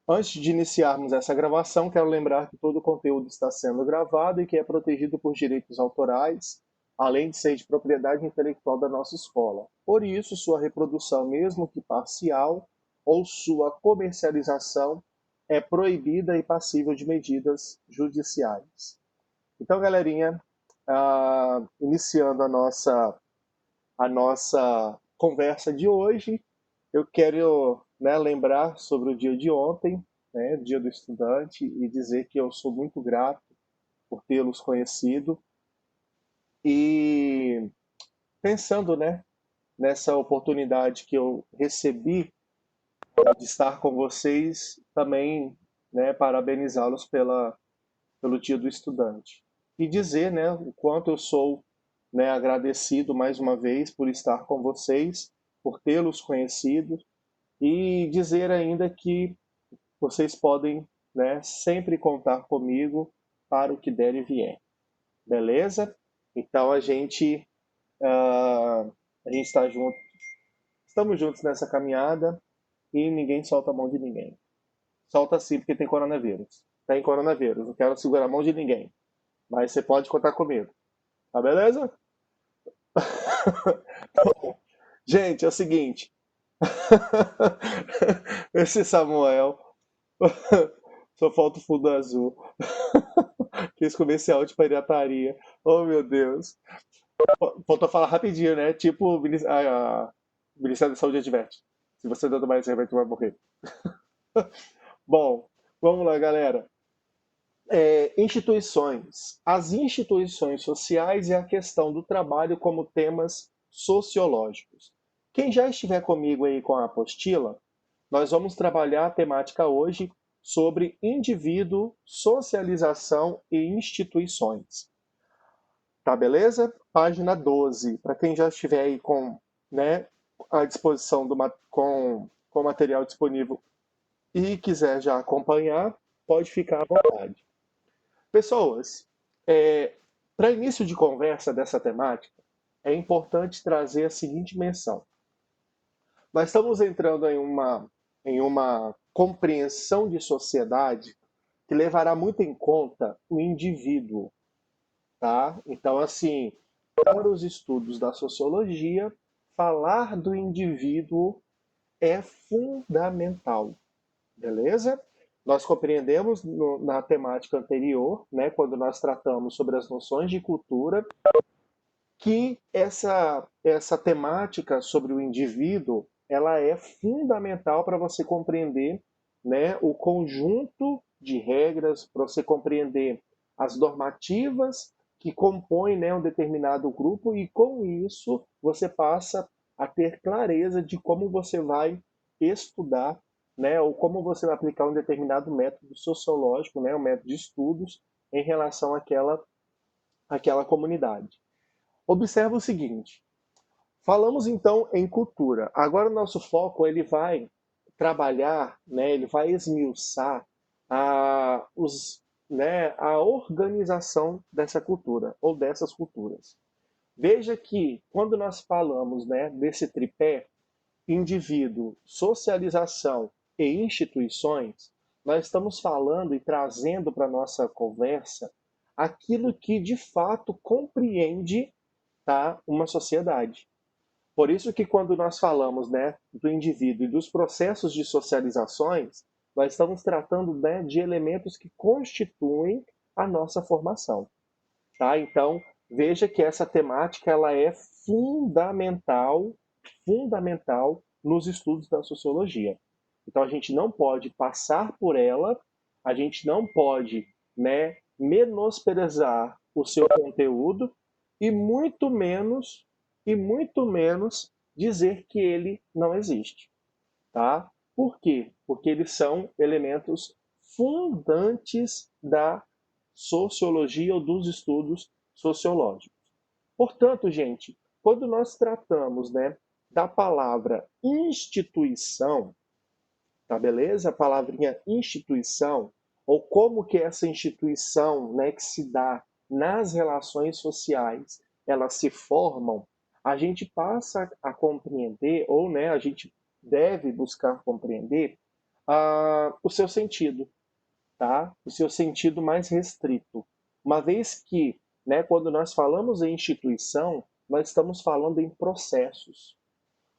Antes de iniciarmos essa gravação, quero lembrar que todo o conteúdo está sendo gravado e que é protegido por direitos autorais, além de ser de propriedade intelectual da nossa escola. Por isso, sua reprodução, mesmo que parcial, ou sua comercialização é proibida e passível de medidas judiciais. Então, galerinha, iniciando a nossa conversa de hoje, eu quero, né, lembrar sobre o dia de ontem, né, Dia do Estudante, e dizer que eu sou muito grato por tê-los conhecido. E pensando, né, nessa oportunidade que eu recebi de estar com vocês, também, né, parabenizá-los pelo Dia do Estudante. E dizer, né, o quanto eu sou, né, agradecido mais uma vez por estar com vocês, por tê-los conhecido, e dizer ainda que vocês podem, né, sempre contar comigo para o que der e vier. Beleza? Então a gente está junto, estamos juntos nessa caminhada e ninguém solta a mão de ninguém. Solta sim, porque tem coronavírus. Tem coronavírus, não quero segurar a mão de ninguém. Mas você pode contar comigo. Tá beleza? Gente, é o seguinte. Esse Samuel. Só falta o fundo azul. Que esse comercial de pirataria. Oh, meu Deus. Faltou falar rapidinho, né? Tipo, o Ministério da Saúde adverte. Se você não tomar esse remédio, vai morrer. Bom, vamos lá, galera. Instituições. As instituições sociais e a questão do trabalho como temas sociológicos. Quem já estiver comigo aí com a apostila, nós vamos trabalhar a temática hoje sobre indivíduo, socialização e instituições. Tá, beleza? Página 12. Para quem já estiver aí com, né, à disposição com o material disponível e quiser já acompanhar, pode ficar à vontade. Pessoas, para início de conversa dessa temática, é importante trazer a seguinte menção. Nós estamos entrando em uma compreensão de sociedade que levará muito em conta o indivíduo, tá? Então, assim, para os estudos da sociologia, falar do indivíduo é fundamental, beleza? Nós compreendemos na temática anterior, né, quando nós tratamos sobre as noções de cultura, que essa temática sobre o indivíduo ela é fundamental para você compreender, né, o conjunto de regras, para você compreender as normativas que compõem, né, um determinado grupo e com isso você passa a ter clareza de como você vai estudar, né, ou como você vai aplicar um determinado método sociológico, né, um método de estudos em relação àquela comunidade. Observa o seguinte: falamos então em cultura. Agora o nosso foco ele vai trabalhar, né, ele vai esmiuçar a organização dessa cultura ou dessas culturas. Veja que quando nós falamos, né, desse tripé indivíduo, socialização e instituições, nós estamos falando e trazendo para a nossa conversa aquilo que de fato compreende, tá, uma sociedade. Por isso que quando nós falamos, né, do indivíduo e dos processos de socializações, nós estamos tratando, né, de elementos que constituem a nossa formação. Tá? Então, veja que essa temática ela é fundamental nos estudos da sociologia. Então, a gente não pode passar por ela, a gente não pode, né, menosprezar o seu conteúdo e muito menos dizer que ele não existe, tá? Por quê? Porque eles são elementos fundantes da sociologia ou dos estudos sociológicos. Portanto, gente, quando nós tratamos, né, da palavra instituição, tá beleza? A palavrinha instituição, ou como que essa instituição, né, que se dá nas relações sociais, elas se formam, a gente passa a compreender, ou, né, a gente deve buscar compreender o seu sentido, tá? O seu sentido mais restrito. Uma vez que, né, quando nós falamos em instituição, nós estamos falando em processos.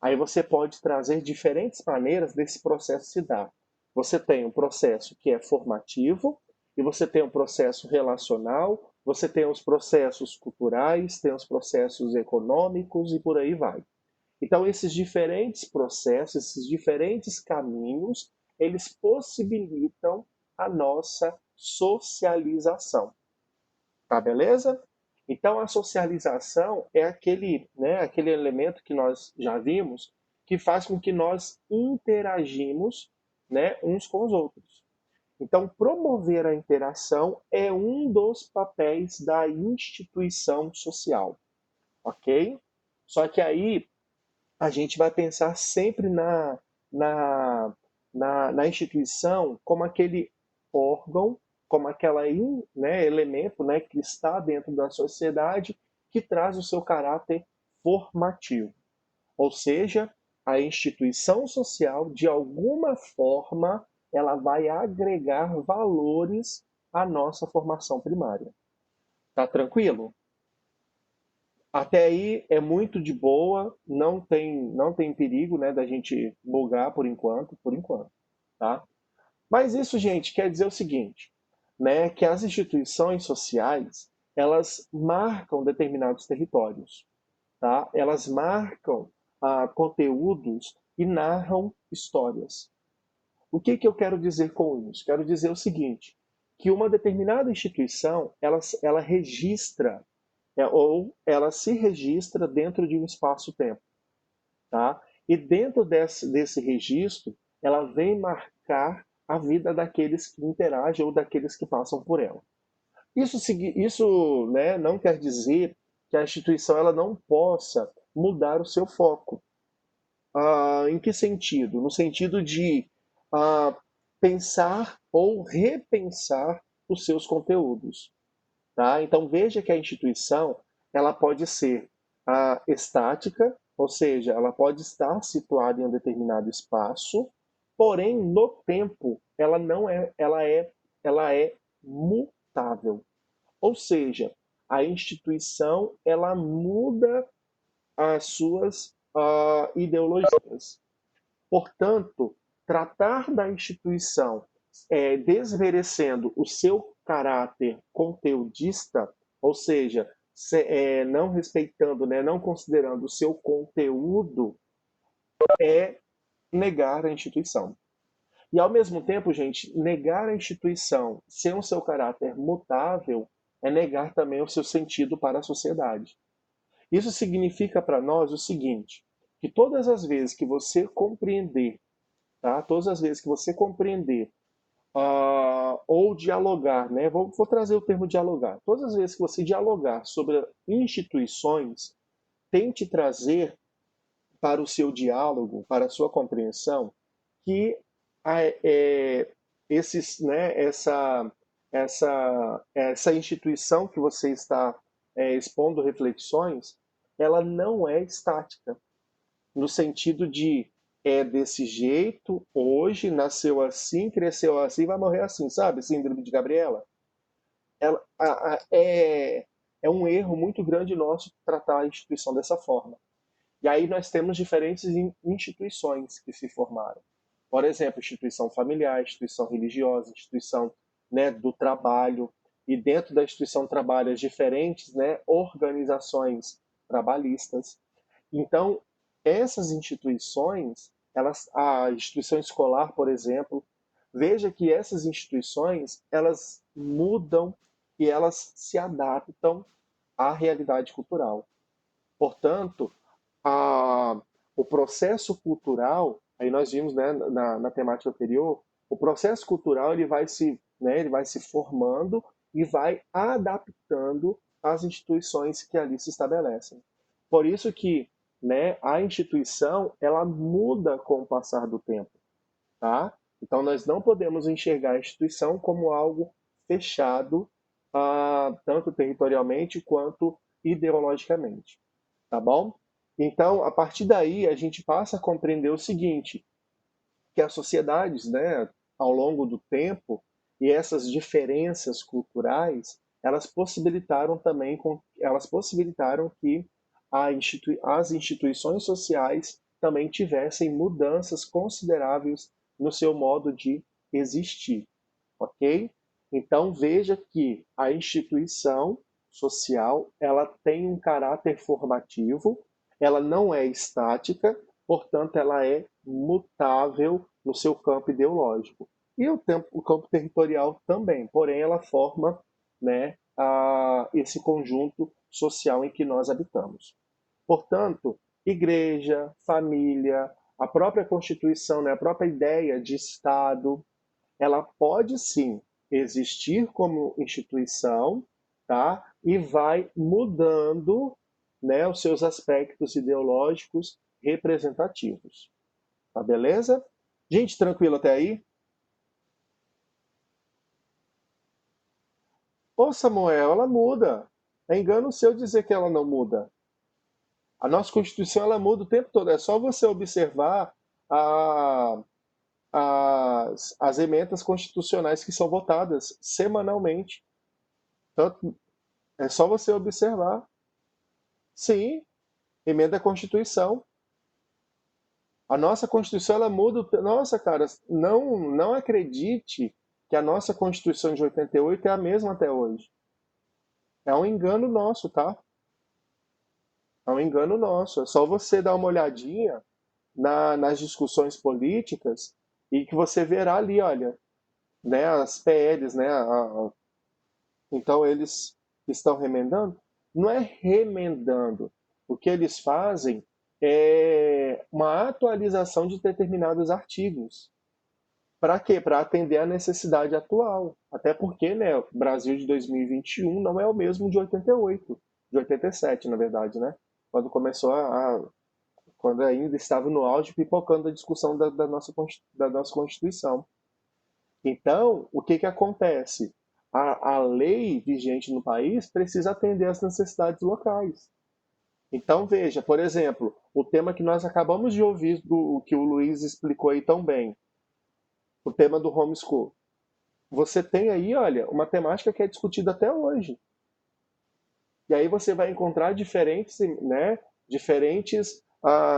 Aí você pode trazer diferentes maneiras desse processo se dar. Você tem um processo que é formativo, e você tem um processo relacional, você tem os processos culturais, tem os processos econômicos e por aí vai. Então, esses diferentes processos, esses diferentes caminhos, eles possibilitam a nossa socialização. Tá beleza? Então, a socialização é aquele, né, aquele elemento que nós já vimos que faz com que nós interagimos, né, uns com os outros. Então, promover a interação é um dos papéis da instituição social, ok? Só que aí a gente vai pensar sempre na, na instituição como aquele órgão, como aquela né, elemento, né, que está dentro da sociedade que traz o seu caráter formativo. Ou seja, a instituição social, de alguma forma, ela vai agregar valores à nossa formação primária. Tá tranquilo? Até aí é muito de boa, não tem perigo, né, da gente bugar por enquanto, tá? Mas isso, gente, quer dizer o seguinte, né, que as instituições sociais, elas marcam determinados territórios, tá? Elas marcam conteúdos e narram histórias. O que que eu quero dizer com isso? Quero dizer o seguinte, que uma determinada instituição, ela registra ou ela se registra dentro de um espaço-tempo, tá? E dentro desse registro, ela vem marcar a vida daqueles que interagem ou daqueles que passam por ela. Isso, né, não quer dizer que a instituição ela não possa mudar o seu foco. Em que sentido? No sentido de pensar ou repensar os seus conteúdos. Tá? Então veja que a instituição ela pode ser estática, ou seja, ela pode estar situada em um determinado espaço, porém no tempo ela não é, ela é mutável. Ou seja, a instituição ela muda as suas ideologias. Portanto, tratar da instituição desmerecendo o seu caráter conteudista, ou seja, não respeitando, né, não considerando o seu conteúdo, é negar a instituição. E ao mesmo tempo, gente, negar a instituição sem o seu caráter mutável é negar também o seu sentido para a sociedade. Isso significa para nós o seguinte, que todas as vezes que você compreender, tá? Todas as vezes que você compreender ou dialogar, né? Vou trazer o termo dialogar. Todas as vezes que você dialogar sobre instituições, tente trazer para o seu diálogo, para a sua compreensão, que esses, né, essa instituição que você está expondo reflexões, ela não é estática, no sentido de desse jeito, hoje, nasceu assim, cresceu assim, vai morrer assim, sabe? Síndrome de Gabriela. É um erro muito grande nosso tratar a instituição dessa forma. E aí nós temos diferentes instituições que se formaram. Por exemplo, instituição familiar, instituição religiosa, instituição, né, do trabalho, e dentro da instituição do trabalho as diferentes, né, organizações trabalhistas. Então, essas instituições, a instituição escolar, por exemplo, veja que essas instituições, elas mudam e elas se adaptam à realidade cultural. Portanto, a, o processo cultural, aí nós vimos, né, na temática anterior, o processo cultural ele vai se formando e vai adaptando as instituições que ali se estabelecem. Por isso que, né, a instituição ela muda com o passar do tempo, tá? Então nós não podemos enxergar a instituição como algo fechado, tanto territorialmente quanto ideologicamente, tá bom? Então, a partir daí, a gente passa a compreender o seguinte: que as sociedades, né, ao longo do tempo, e essas diferenças culturais, elas possibilitaram que as instituições sociais também tivessem mudanças consideráveis no seu modo de existir, ok? Então veja que a instituição social ela tem um caráter formativo, ela não é estática, portanto ela é mutável no seu campo ideológico. E o campo territorial também, porém ela forma, né, esse conjunto social em que nós habitamos. Portanto, igreja, família, a própria Constituição, né, a própria ideia de Estado, ela pode sim existir como instituição, tá? E vai mudando, né, os seus aspectos ideológicos representativos. Tá beleza? Gente, tranquilo até aí? Ô Samuel, ela muda. É engano seu dizer que ela não muda. A nossa Constituição ela muda o tempo todo. É só você observar a, as emendas constitucionais que são votadas semanalmente. Tanto, é só você observar. Sim, emenda à Constituição. A nossa Constituição ela muda. Nossa, cara, não acredite que a nossa Constituição de 88 é a mesma até hoje. É um engano nosso, tá? É um engano nosso. É só você dar uma olhadinha nas discussões políticas e que você verá ali, olha, né, as PLs, né, então eles estão remendando? Não é remendando. O que eles fazem é uma atualização de determinados artigos. Para quê? Para atender à necessidade atual. Até porque, né, o Brasil de 2021 não é o mesmo de 88, de 87, na verdade, né? Quando começou quando ainda estava no auge, pipocando a discussão da nossa Constituição. Então, o que, que acontece? A lei vigente no país precisa atender às necessidades locais. Então, veja, por exemplo, o tema que nós acabamos de ouvir, do que o Luiz explicou aí tão bem, o tema do homeschool. Você tem aí, olha, uma temática que é discutida até hoje. E aí você vai encontrar diferentes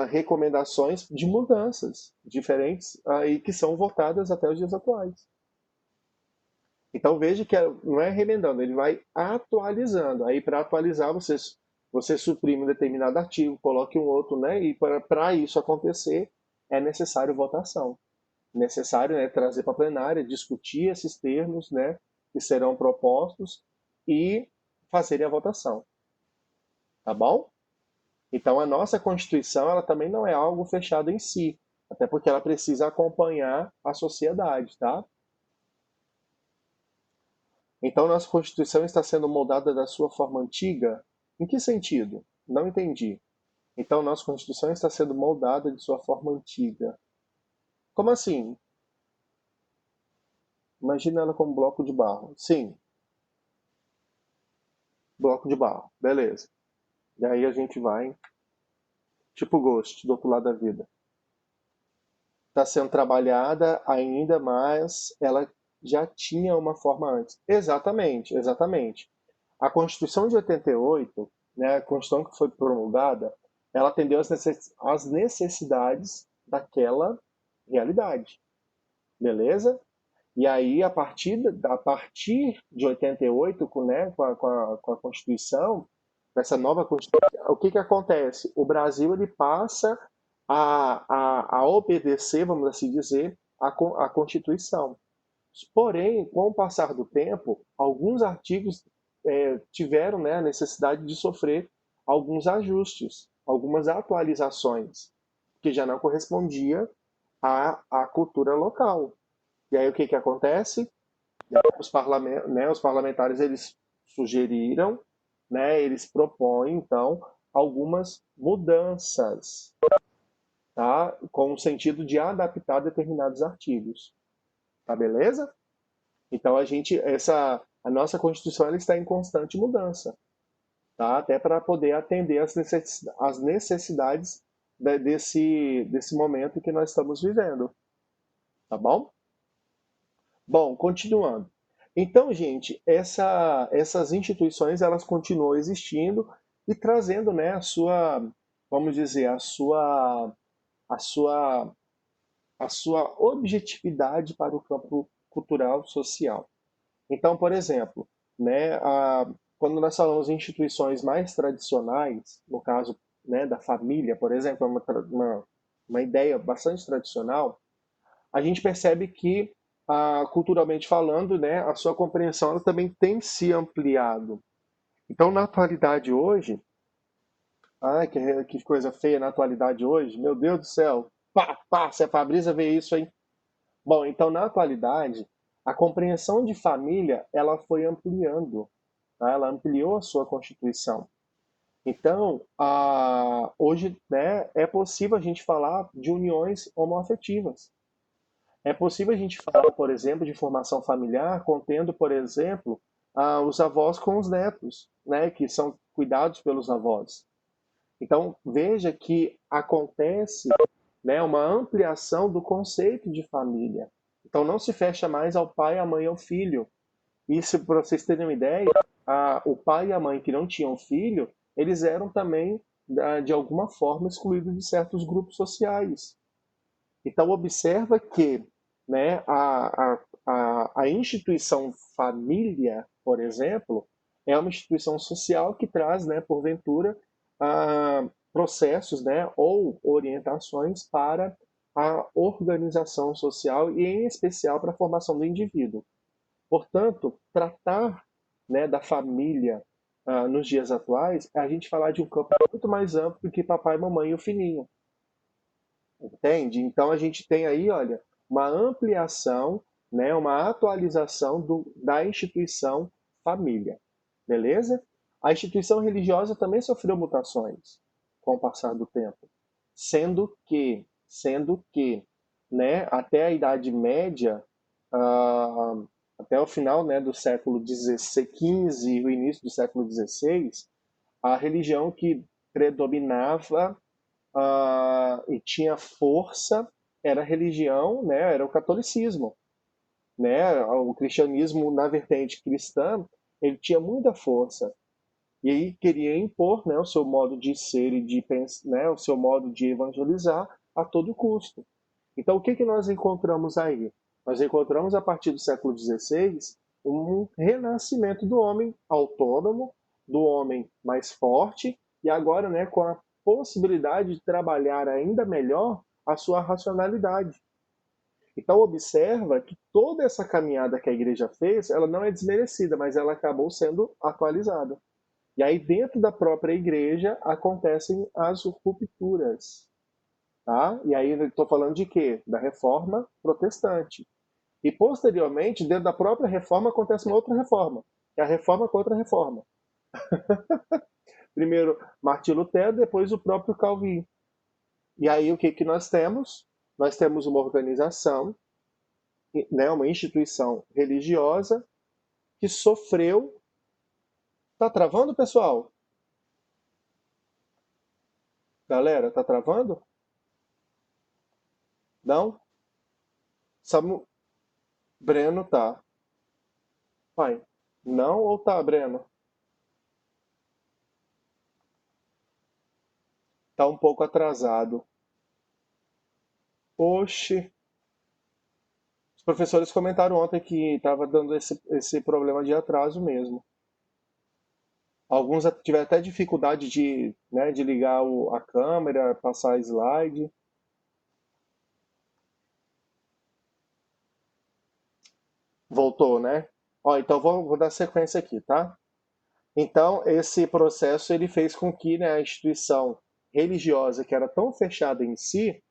recomendações de mudanças, diferentes aí que são votadas até os dias atuais. Então veja que não é remendando, ele vai atualizando. Aí para atualizar, você suprime um determinado artigo, coloque um outro, né? E para isso acontecer, é necessário votação. Necessário, né, trazer para a plenária, discutir esses termos, né, que serão propostos e fazerem a votação. Tá bom? Então a nossa Constituição, ela também não é algo fechado em si, até porque ela precisa acompanhar a sociedade, tá? Então, nossa Constituição está sendo moldada da sua forma antiga? Em que sentido? Não entendi. Então, nossa Constituição está sendo moldada de sua forma antiga. Como assim? Imagina ela como bloco de barro. Sim, bloco de barro. Beleza. E aí a gente vai, tipo Ghost, do outro lado da vida. Está sendo trabalhada ainda, mas ela já tinha uma forma antes. Exatamente, exatamente. A Constituição de 88, né, a Constituição que foi promulgada, ela atendeu às necessidades daquela realidade, beleza? E aí, a partir de 88, né, com a Constituição, essa nova Constituição, o que, que acontece? O Brasil ele passa a obedecer, vamos assim dizer, a Constituição. Porém, com o passar do tempo, alguns artigos tiveram, né, a necessidade de sofrer alguns ajustes, algumas atualizações, que já não correspondia à cultura local. E aí o que, que acontece? Os parlamentares eles sugeriram, né, eles propõem, então, algumas mudanças, tá? Com o sentido de adaptar determinados artigos. Tá beleza? Então a nossa Constituição ela está em constante mudança, tá? Até para poder atender às necessidades desse momento que nós estamos vivendo. tá bom? Bom, continuando. Então, gente, essas instituições elas continuam existindo e trazendo, né, a sua, vamos dizer, a sua, a sua objetividade para o campo cultural social. Então, por exemplo, né, quando nós falamos em instituições mais tradicionais, no caso, né, da família, por exemplo, é uma ideia bastante tradicional, a gente percebe que, culturalmente falando, né, a sua compreensão ela também tem se ampliado. Então, na atualidade hoje, ai, que coisa feia na atualidade hoje, meu Deus do céu, pá, pá, se a Fabrícia vê isso, hein? Bom, então, na atualidade, a compreensão de família, ela foi ampliando, tá? Ela ampliou a sua constituição. Então, hoje, né, é possível a gente falar de uniões homoafetivas. É possível a gente falar, por exemplo, de formação familiar, contendo, por exemplo, os avós com os netos, né, que são cuidados pelos avós. Então, veja que acontece, né, uma ampliação do conceito de família. Então, não se fecha mais ao pai, à mãe e ao filho. Isso, para vocês terem uma ideia, o pai e a mãe que não tinham filho, eles eram também, de alguma forma, excluídos de certos grupos sociais. Então, observa que, né, a instituição família, por exemplo, é uma instituição social que traz, né, porventura, processos, né, ou orientações para a organização social e, em especial, para a formação do indivíduo. Portanto, tratar, né, da família nos dias atuais é a gente falar de um campo muito mais amplo do que papai, mamãe e o filhinho. Entende? Então a gente tem aí, olha, uma ampliação, né, uma atualização da instituição família. Beleza? A instituição religiosa também sofreu mutações com o passar do tempo, sendo que, né, até a Idade Média, ah, até o final, né, do século XV e o início do século XVI, a religião que predominava e tinha força era a religião, né, era o catolicismo. Né? O cristianismo, na vertente cristã, ele tinha muita força. E aí queria impor, né, o seu modo de ser e de pensar, né, o seu modo de evangelizar a todo custo. Então, o que, que nós encontramos aí? Nós encontramos, a partir do século XVI, um renascimento do homem autônomo, do homem mais forte, e agora, né, com a possibilidade de trabalhar ainda melhor a sua racionalidade. Então, observa que toda essa caminhada que a igreja fez, ela não é desmerecida, mas ela acabou sendo atualizada. E aí, dentro da própria igreja, acontecem as rupturas. Tá? E aí, estou falando de quê? Da reforma protestante. E, posteriormente, dentro da própria reforma, acontece uma outra reforma, que é a reforma contra a reforma. Primeiro Martim Lutero, depois o próprio Calvin. E aí, o que, que nós temos? Nós temos uma organização, né, uma instituição religiosa que sofreu. Tá travando, pessoal? Galera, tá travando? Não? Samu... Breno tá. Pai, não ou tá, Breno? Tá um pouco atrasado. Oxe. Os professores comentaram ontem que estava dando esse problema de atraso mesmo. Alguns tiveram até dificuldade de, né, de ligar a câmera, passar a slide. Voltou, né? Ó, então vou dar sequência aqui, tá? Então, esse processo ele fez com que, né, a instituição religiosa, que era tão fechada em si,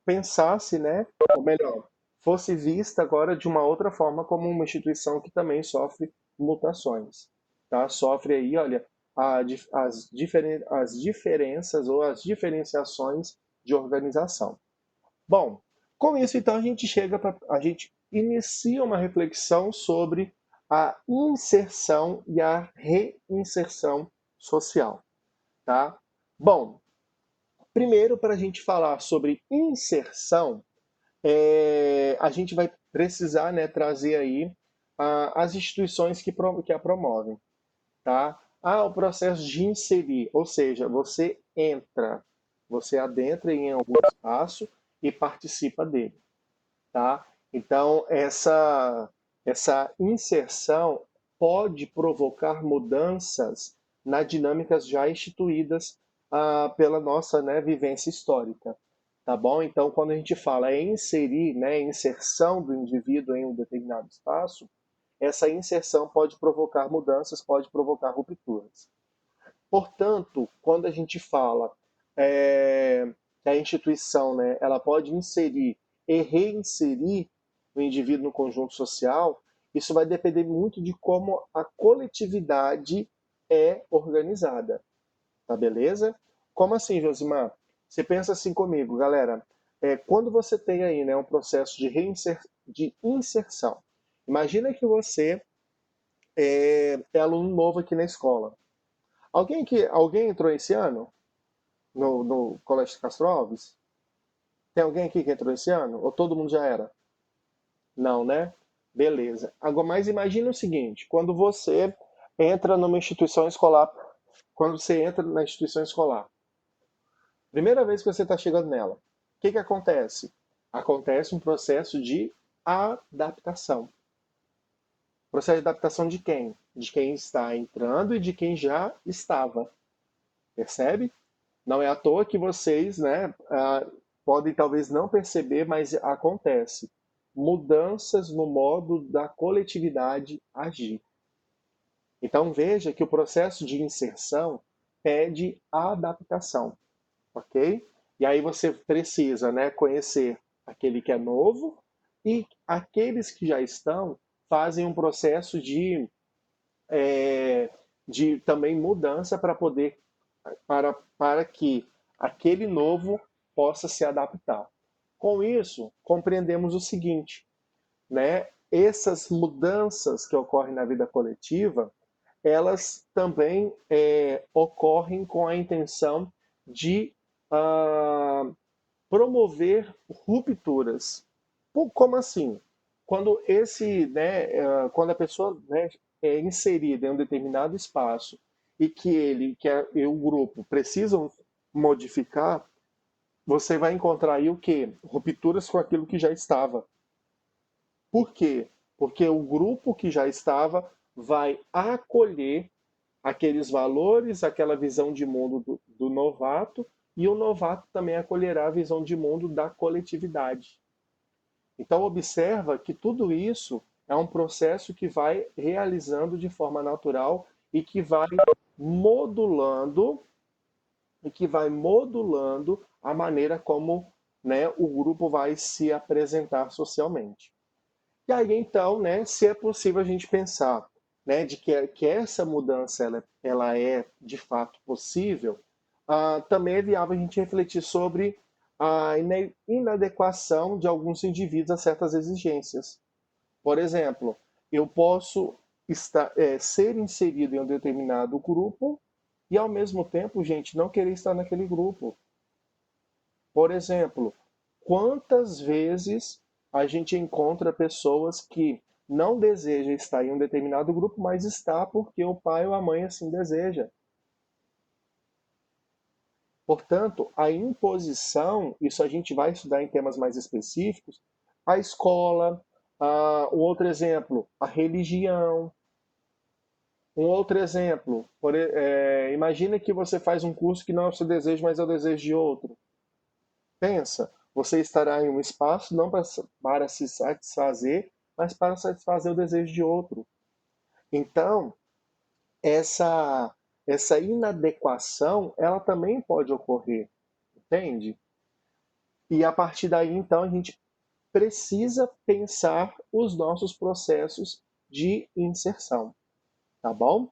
pensasse, né, ou melhor, fosse vista agora de uma outra forma como uma instituição que também sofre mutações, tá? Sofre aí, olha, as diferenças ou as diferenciações de organização. Bom, com isso então a gente inicia uma reflexão sobre a inserção e a reinserção social, tá? Bom, primeiro para a gente falar sobre inserção, a gente vai precisar, né, trazer aí as instituições que a promovem, tá? O processo de inserir, ou seja, você entra, você adentra em algum espaço e participa dele, tá? Então, essa inserção pode provocar mudanças nas dinâmicas já instituídas pela nossa, né, vivência histórica, tá bom? Então, quando a gente fala em inserir, né, inserção do indivíduo em um determinado espaço, essa inserção pode provocar mudanças, pode provocar rupturas. Portanto, quando a gente fala que a instituição, né, ela pode inserir e reinserir o indivíduo no conjunto social, isso vai depender muito de como a coletividade é organizada, tá beleza? Como assim, Josimar? Você pensa assim comigo, galera, quando você tem aí, né, um processo de inserção, imagina que você é aluno novo aqui na escola. Alguém entrou esse ano no Colégio de Castro Alves? Tem alguém aqui que entrou esse ano? Ou todo mundo já era? Não, né? Beleza. Agora, mas imagine o seguinte: entra numa instituição escolar, quando você entra na instituição escolar, primeira vez que você está chegando nela, o que acontece? Acontece um processo de adaptação. Processo de adaptação de quem? De quem está entrando e de quem já estava. Percebe? Não é à toa que vocês, né, podem talvez não perceber, mas acontece mudanças no modo da coletividade agir. Então veja que o processo de inserção pede adaptação, ok? E aí você precisa, né, conhecer aquele que é novo e aqueles que já estão fazem um processo de também mudança para que aquele novo possa se adaptar. Com isso, compreendemos o seguinte, né? Essas mudanças que ocorrem na vida coletiva, elas também ocorrem com a intenção de ah, promover rupturas. Como assim? Quando a pessoa, né, é inserida em um determinado espaço e e o grupo precisam modificar, você vai encontrar aí o quê? Rupturas com aquilo que já estava. Por quê? Porque o grupo que já estava vai acolher aqueles valores, aquela visão de mundo do novato, e o novato também acolherá a visão de mundo da coletividade. Então, observa que tudo isso é um processo que vai realizando de forma natural e que vai modulando a maneira como, né, o grupo vai se apresentar socialmente. E aí, então, né, se é possível a gente pensar, né, que essa mudança ela é de fato possível, também é viável a gente refletir sobre a inadequação de alguns indivíduos a certas exigências. Por exemplo, eu posso ser inserido em um determinado grupo e, ao mesmo tempo, gente, não querer estar naquele grupo. Por exemplo, quantas vezes a gente encontra pessoas que não desejam estar em um determinado grupo, mas está porque o pai ou a mãe assim deseja. Portanto, a imposição, isso a gente vai estudar em temas mais específicos, a escola, um outro exemplo, a religião. Um outro exemplo, imagina que você faz um curso que não é o seu desejo, mas é o desejo de outro. Pensa, você estará em um espaço não para se satisfazer, mas para satisfazer o desejo de outro. Então, essa, essa inadequação, ela também pode ocorrer, entende? E a partir daí, então, a gente precisa pensar os nossos processos de inserção, tá bom?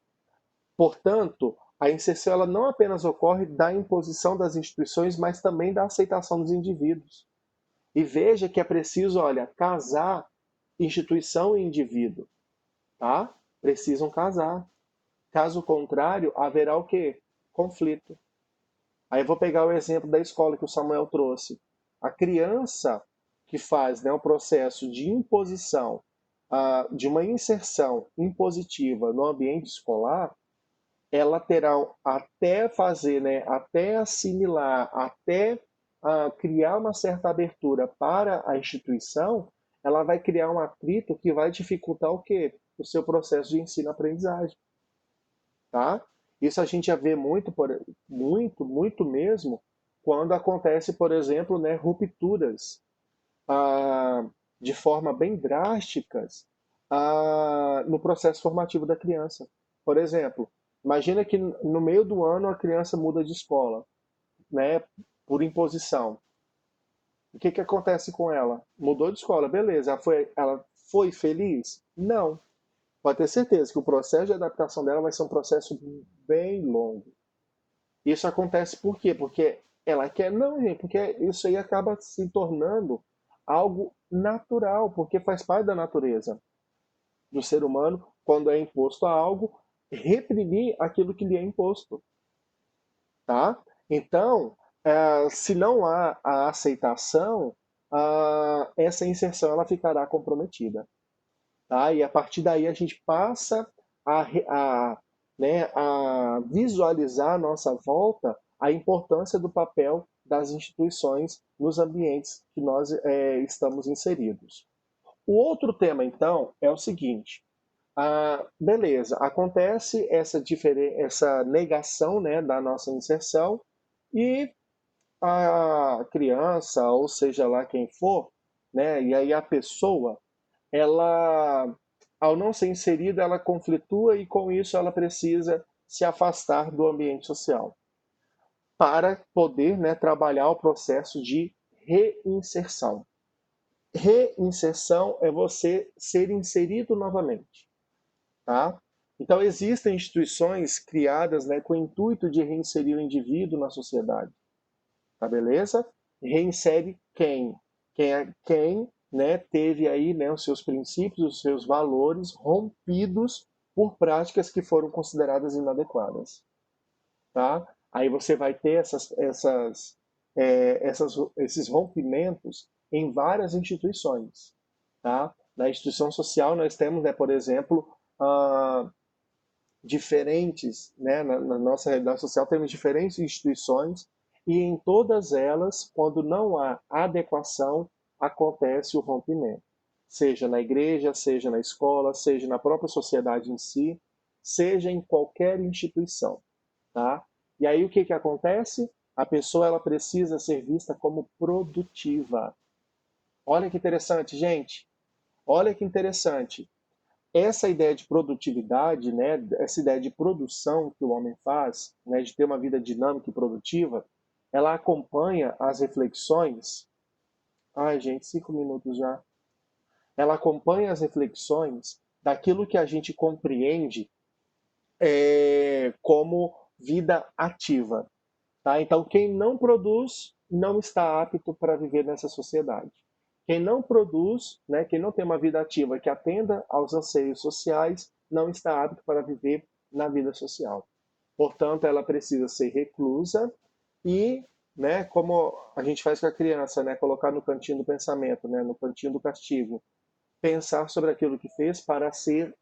Portanto, a inserção ela não apenas ocorre da imposição das instituições, mas também da aceitação dos indivíduos. E veja que é preciso, olha, casar instituição e indivíduo, tá? Precisam casar. Caso contrário, haverá o quê? Conflito. Aí eu vou pegar o exemplo da escola que o Samuel trouxe. A criança, que faz, né, o processo de imposição, de uma inserção impositiva no ambiente escolar, ela terá até fazer, né, até assimilar, até criar uma certa abertura para a instituição, ela vai criar um atrito que vai dificultar o quê? O seu processo de ensino-aprendizagem, tá? Isso a gente já vê muito mesmo quando acontece, por exemplo, né, rupturas ah, de forma bem drásticas no processo formativo da criança. Por exemplo, imagina que no meio do ano a criança muda de escola, né, por imposição. O que acontece com ela? Mudou de escola, beleza. Ela foi feliz? Não. Pode ter certeza que o processo de adaptação dela vai ser um processo bem longo. Isso acontece por quê? Porque ela quer, não, gente, porque isso aí acaba se tornando algo natural, porque faz parte da natureza do ser humano, quando é imposto a algo, reprimir aquilo que lhe é imposto, tá? Então, se não há a aceitação, essa inserção ela ficará comprometida, tá? E a partir daí a gente passa a, né, a visualizar à nossa volta a importância do papel das instituições nos ambientes que nós estamos inseridos. O outro tema, então, é o seguinte: beleza, acontece essa negação, né, da nossa inserção e a criança, ou seja lá quem for, né, e aí a pessoa, ela, ao não ser inserida, ela conflitua e com isso ela precisa se afastar do ambiente social para poder, né, trabalhar o processo de reinserção. Reinserção é você ser inserido novamente, tá? Então existem instituições criadas, né, com o intuito de reinserir o indivíduo na sociedade, tá beleza? Reinsere quem? Quem, né, teve aí, né, os seus princípios, os seus valores rompidos por práticas que foram consideradas inadequadas, tá? Aí você vai ter esses rompimentos em várias instituições, tá? Na instituição social nós temos, né, por exemplo, diferentes, né, na nossa realidade social temos diferentes instituições e em todas elas, quando não há adequação, acontece o rompimento. Seja na igreja, seja na escola, seja na própria sociedade em si, seja em qualquer instituição, tá? E aí o que acontece? A pessoa ela precisa ser vista como produtiva. Olha que interessante, gente. Olha que interessante. Essa ideia de produtividade, né, essa ideia de produção que o homem faz, né, de ter uma vida dinâmica e produtiva, ela acompanha as reflexões. Ai, gente, 5 minutos já. Ela acompanha as reflexões daquilo que a gente compreende como vida ativa. Tá? Então, quem não produz não está apto para viver nessa sociedade. Quem não produz, né, quem não tem uma vida ativa que atenda aos anseios sociais, não está apto para viver na vida social. Portanto, ela precisa ser reclusa e, né, como a gente faz com a criança, né, colocar no cantinho do pensamento, né, no cantinho do castigo, pensar sobre aquilo que fez para ser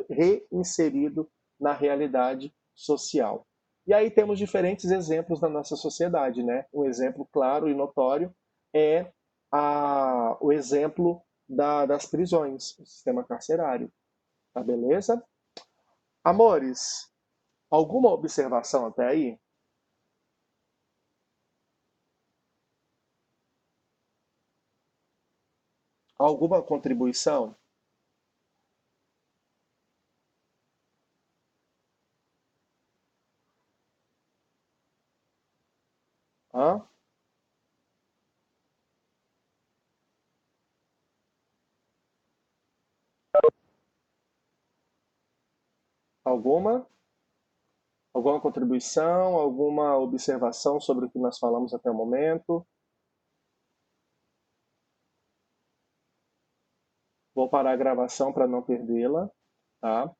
reinserido na realidade social. E aí temos diferentes exemplos na nossa sociedade, né? Um exemplo claro e notório é o exemplo das prisões, o sistema carcerário. Tá beleza? Amores, alguma observação até aí? Alguma contribuição? Hã? Alguma? Alguma contribuição? Alguma observação sobre o que nós falamos até o momento? Vou parar a gravação para não perdê-la, tá?